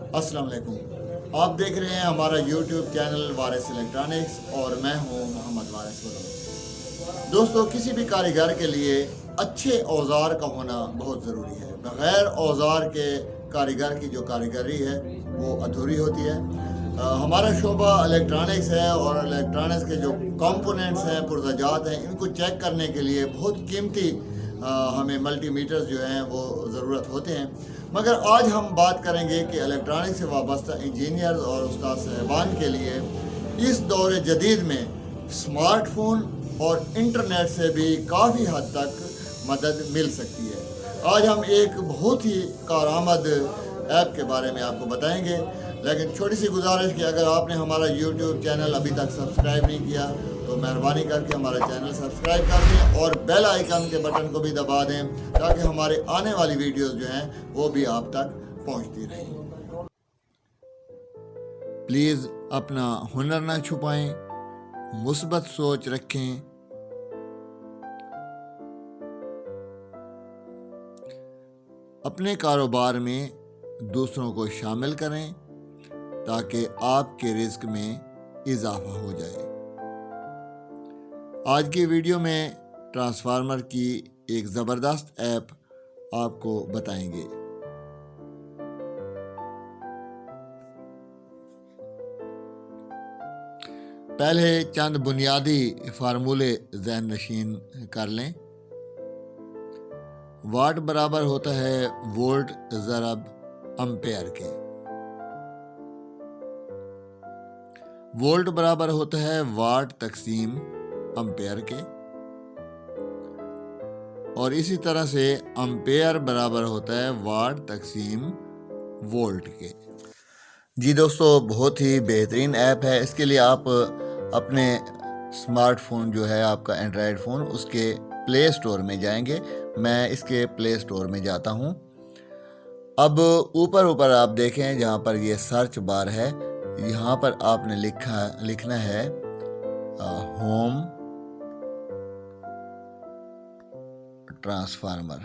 अस्सलाम वालेकुम। आप देख रहे हैं हमारा यूट्यूब चैनल वारिस इलेक्ट्रॉनिक्स और मैं हूं मोहम्मद वारिस वलोद। दोस्तों, किसी भी कारीगर के लिए अच्छे औजार का होना बहुत ज़रूरी है। बग़ैर औजार के कारीगर की जो कारीगरी है वो अधूरी होती है। हमारा शोबा इलेक्ट्रॉनिक्स है और इलेक्ट्रॉनिक्स के जो कंपोनेंट्स हैं, पुर्ज़ाजात हैं, इनको चेक करने के लिए बहुत कीमती हमें मल्टीमीटर्स जो हैं वो ज़रूरत होते हैं। मगर आज हम बात करेंगे कि इलेक्ट्रॉनिक से वाबस्ता इंजीनियर्स और उस्ताद साहबान के लिए इस दौर जदीद में स्मार्टफोन और इंटरनेट से भी काफ़ी हद तक मदद मिल सकती है। आज हम एक बहुत ही कारआमद ऐप के बारे में आपको बताएंगे, लेकिन छोटी सी गुजारिश कि अगर आपने हमारा यूट्यूब चैनल अभी तक सब्सक्राइब नहीं किया तो मेहरबानी करके हमारा चैनल सब्सक्राइब कर दें और बेल आइकन के बटन को भी दबा दें ताकि हमारे आने वाली वीडियोस जो हैं वो भी आप तक पहुंचती रहें। प्लीज़ अपना हुनर ना छुपाएं, मुस्बत सोच रखें, अपने कारोबार में दूसरों को शामिल करें ताकि आपके रिस्क में इजाफा हो जाए। आज की वीडियो में ट्रांसफार्मर की एक ज़बरदस्त ऐप आपको बताएंगे। पहले चंद बुनियादी फार्मूले ज़हन नशीन कर लें। वाट बराबर होता है वोल्ट ज़रब एम्पेयर के। वोल्ट बराबर होता है वाट तकसीम एम्पेयर के, और इसी तरह से एम्पेयर बराबर होता है वाट तकसीम वोल्ट के। जी दोस्तों, बहुत ही बेहतरीन ऐप है। इसके लिए आप अपने स्मार्टफोन जो है आपका एंड्रॉयड फ़ोन, उसके प्ले स्टोर में जाएंगे। मैं इसके प्ले स्टोर में जाता हूँ। अब ऊपर आप देखें जहाँ पर ये सर्च बार है, यहाँ पर आपने लिखना है होम ट्रांसफार्मर।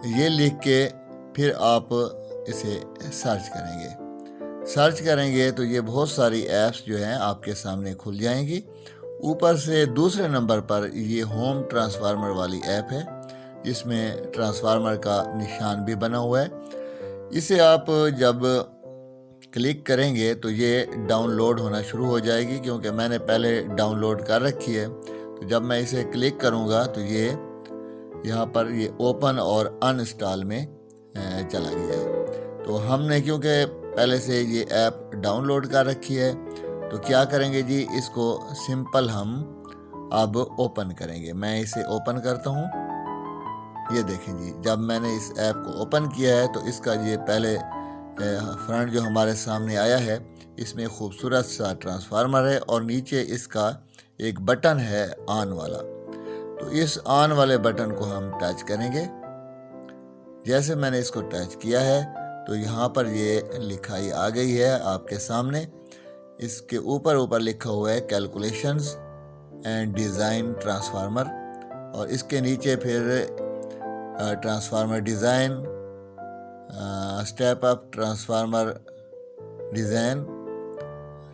ये लिख के फिर आप इसे सर्च करेंगे तो ये बहुत सारी ऐप्स जो हैं आपके सामने खुल जाएंगी। ऊपर से दूसरे नंबर पर ये होम ट्रांसफार्मर वाली ऐप है जिसमें ट्रांसफार्मर का निशान भी बना हुआ है। इसे आप जब क्लिक करेंगे तो ये डाउनलोड होना शुरू हो जाएगी, क्योंकि मैंने पहले डाउनलोड कर रखी है। तो जब मैं इसे क्लिक करूँगा तो ये यहाँ पर ये ओपन और अनइंस्टॉल में चला गया है। तो हमने क्योंकि पहले से ये ऐप डाउनलोड कर रखी है तो क्या करेंगे जी, इसको सिंपल हम अब ओपन करेंगे। मैं इसे ओपन करता हूँ। ये देखें जी, जब मैंने इस ऐप को ओपन किया है तो इसका ये पहले फ्रंट जो हमारे सामने आया है, इसमें खूबसूरत सा ट्रांसफार्मर है और नीचे इसका एक बटन है ऑन वाला। तो इस ऑन वाले बटन को हम टच करेंगे। जैसे मैंने इसको टच किया है तो यहाँ पर ये लिखाई आ गई है आपके सामने। इसके ऊपर लिखा हुआ है कैलकुलेशंस एंड डिज़ाइन ट्रांसफार्मर, और इसके नीचे फिर transformer design, step up transformer design,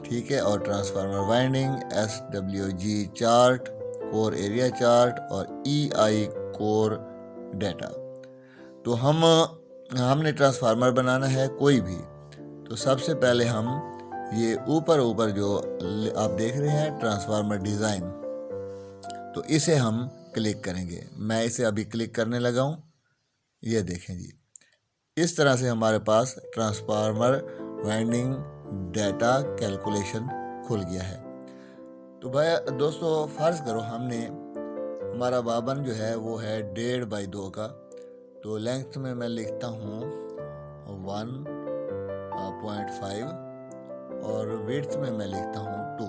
ठीक है, और transformer winding, SWG chart, core area chart और EI कोर डेटा। तो हमने ट्रांसफार्मर बनाना है कोई भी। तो सबसे पहले हम ये ऊपर जो आप देख रहे हैं ट्रांसफार्मर डिज़ाइन, तो इसे हम क्लिक करेंगे। मैं इसे अभी क्लिक करने लगा हूँ। ये देखें जी, इस तरह से हमारे पास ट्रांसफार्मर वाइंडिंग डेटा कैलकुलेशन खुल गया है। तो भाई दोस्तों, फ़र्ज़ करो हमारा बाबन जो है वो है 1.5 बाई 2 का। तो लेंथ में मैं लिखता हूँ 1.5 और विड्थ में मैं लिखता हूँ 2।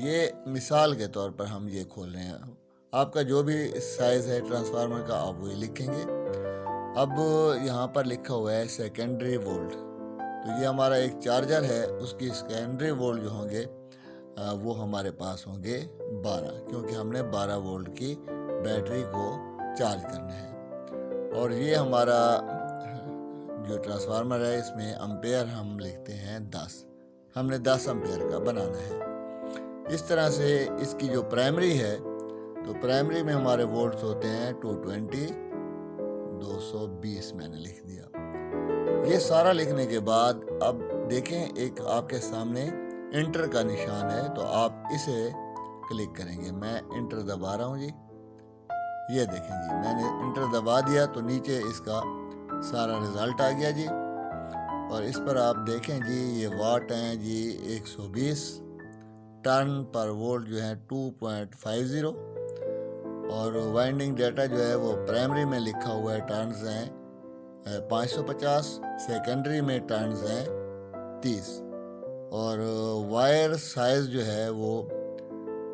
ये मिसाल के तौर पर हम ये खोल रहे हैं। आपका जो भी साइज़ है ट्रांसफार्मर का आप वही लिखेंगे। अब यहाँ पर लिखा हुआ है सेकेंडरी वोल्ट। तो ये हमारा एक चार्जर है, उसकी सेकेंडरी वोल्ट जो होंगे वो हमारे पास होंगे 12, क्योंकि हमने 12 वोल्ट की बैटरी को चार्ज करना है। और ये हमारा जो ट्रांसफार्मर है इसमें एम्पेयर हम लिखते हैं 10, हमने 10 एम्पेयर का बनाना है। इस तरह से इसकी जो प्राइमरी है तो प्राइमरी में हमारे वोल्ट्स होते हैं 220, 220 मैंने लिख दिया। ये सारा लिखने के बाद अब देखें एक आपके सामने इंटर का निशान है, तो आप इसे क्लिक करेंगे। मैं इंटर दबा रहा हूँ जी, ये देखें जी मैंने इंटर दबा दिया तो नीचे इसका सारा रिज़ल्ट आ गया जी। और इस पर आप देखें जी ये वाट हैं जी 120, टर्न पर वोल्ट जो है 2.50, और वाइंडिंग डाटा जो है वो प्राइमरी में लिखा हुआ है टर्न्स हैं 550, सेकेंडरी में टर्न्स हैं 30, और वायर साइज जो है वो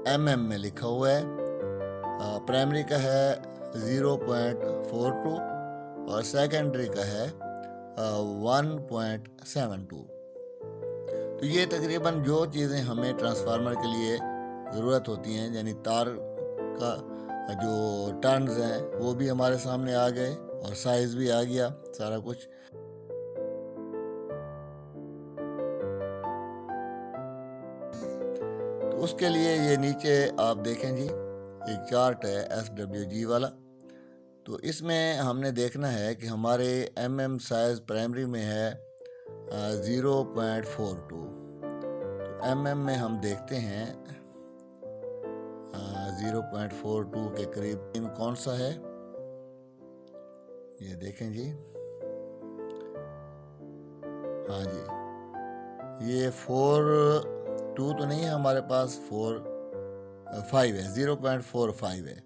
mm में लिखा हुआ है। प्राइमरी का है 0.42 और सेकेंडरी का है 1.72। तो ये तकरीबन जो चीज़ें हमें ट्रांसफार्मर के लिए ज़रूरत होती हैं, यानी तार का जो टर्न्स हैं वो भी हमारे सामने आ गए और साइज़ भी आ गया सारा कुछ। तो उसके लिए ये नीचे आप देखें जी एक चार्ट है SWG वाला, तो इसमें हमने देखना है कि हमारे mm साइज़ प्राइमरी में है 0.42, तो mm में हम देखते हैं 0.42 के करीब इन कौन सा है, ये देखें जी, हाँ जी ये 4.2 तो नहीं है हमारे पास, 4.5 है, 0.45 है।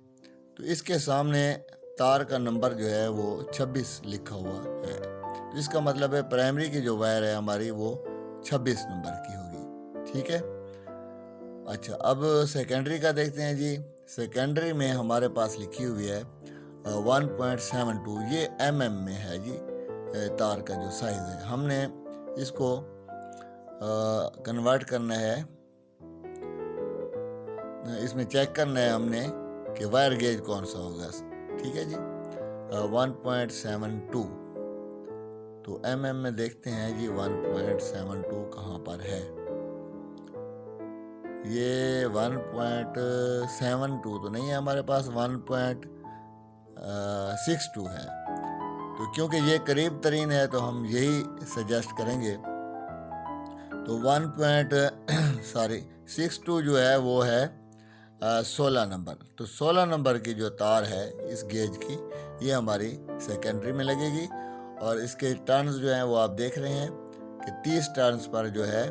तो इसके सामने तार का नंबर जो है वो 26 लिखा हुआ है, तो इसका मतलब है प्राइमरी की जो वायर है हमारी वो 26 नंबर की होगी, ठीक है। अच्छा अब सेकेंडरी का देखते हैं जी। सेकेंडरी में हमारे पास लिखी हुई है 1.72, ये mm में है जी तार का जो साइज़ है। हमने इसको कन्वर्ट करना है, इसमें चेक करना है हमने कि वायर गेज कौन सा होगा, ठीक है जी 1.72। तो mm में देखते हैं जी 1.72 कहाँ पर है, ये 1.72 तो नहीं है हमारे पास, 1.62 है। तो क्योंकि ये करीब तरीन है तो हम यही सजेस्ट करेंगे। तो 1.62 जो है वो है 16 नंबर। तो 16 नंबर की जो तार है इस गेज की ये हमारी सेकेंडरी में लगेगी, और इसके टर्न्स जो हैं वो आप देख रहे हैं कि 30 टर्न्स पर जो है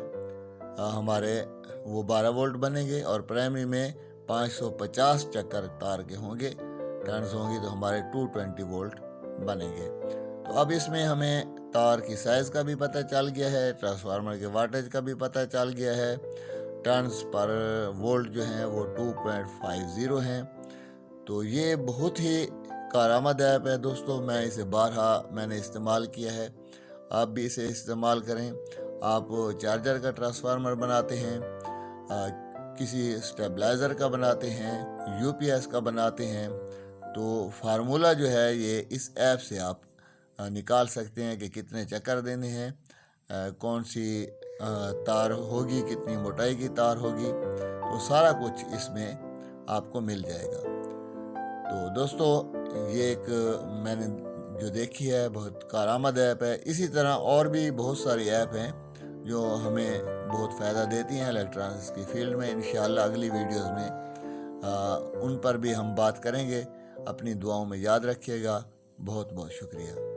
हमारे वो 12 वोल्ट बनेंगे, और प्राइमरी में 550 चक्कर तार के होंगे, टर्न्स होंगी तो हमारे 220 वोल्ट बनेंगे। तो अब इसमें हमें तार की साइज़ का भी पता चल गया है, ट्रांसफार्मर के वाटेज का भी पता चल गया है, टर्न्स पर वोल्ट जो हैं वो 2.50 हैं। तो ये बहुत ही कारआमद ऐप है दोस्तों, मैं इसे मैंने इस्तेमाल किया है, आप भी इसे इस्तेमाल करें। आप चार्जर का ट्रांसफार्मर बनाते हैं, किसी स्टेबलाइज़र का बनाते हैं, UPS का बनाते हैं, तो फार्मूला जो है ये इस ऐप से आप निकाल सकते हैं कि कितने चक्कर देने हैं, कौन सी तार होगी, कितनी मोटाई की तार होगी, तो सारा कुछ इसमें आपको मिल जाएगा। तो दोस्तों ये एक मैंने जो देखी है बहुत कारआमद ऐप है। इसी तरह और भी बहुत सारी ऐप हैं जो हमें बहुत फ़ायदा देती हैं इलेक्ट्रॉनिक्स की फील्ड में। इंशाअल्लाह अगली वीडियोस में उन पर भी हम बात करेंगे। अपनी दुआओं में याद रखिएगा। बहुत बहुत शुक्रिया।